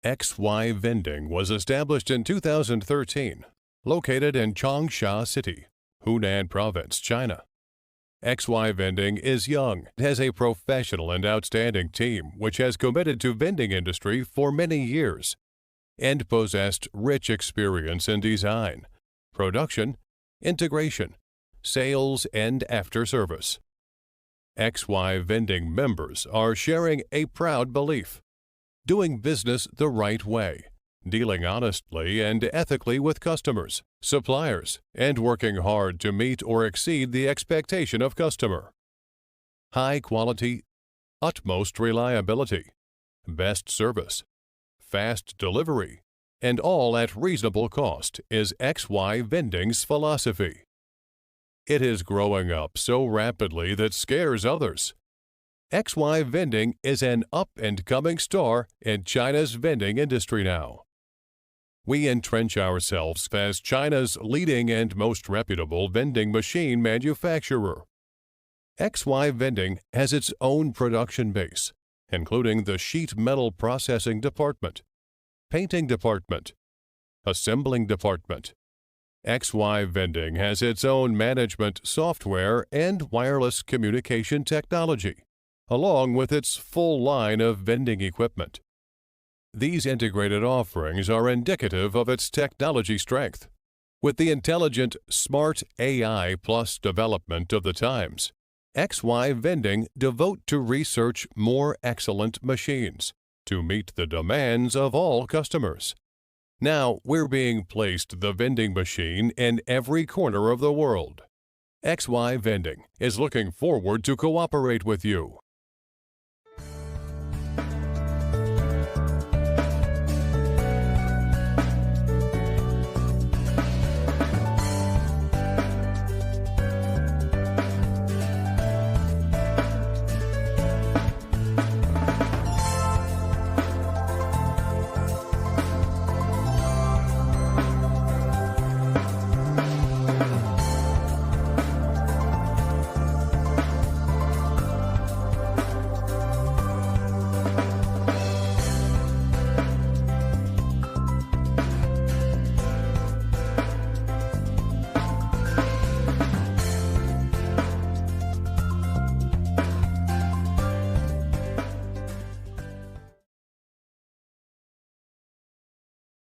XY Vending was established in 2013, located in Changsha City, Hunan Province, China. XY Vending is young, has a professional and outstanding team which has committed to vending industry for many years and possessed rich experience in design, production, integration, sales, and after-service. XY Vending members are sharing a proud belief: doing business the right way, dealing honestly and ethically with customers, suppliers, and working hard to meet or exceed the expectation of customer. High quality, utmost reliability, best service, fast delivery, and all at reasonable cost is XY Vending's philosophy. It is growing up so rapidly that scares others. XY Vending is an up-and-coming star in China's vending industry now. We entrench ourselves as China's leading and most reputable vending machine manufacturer. XY Vending has its own production base, including the sheet metal processing department, painting department, assembling department. XY Vending has its own management software and wireless communication technology, along with its full line of vending equipment. These integrated offerings are indicative of its technology strength. With the intelligent, smart AI plus development of the times, XY Vending devote to research more excellent machines to meet the demands of all customers. Now we're being placed the vending machine in every corner of the world. XY Vending is looking forward to cooperate with you.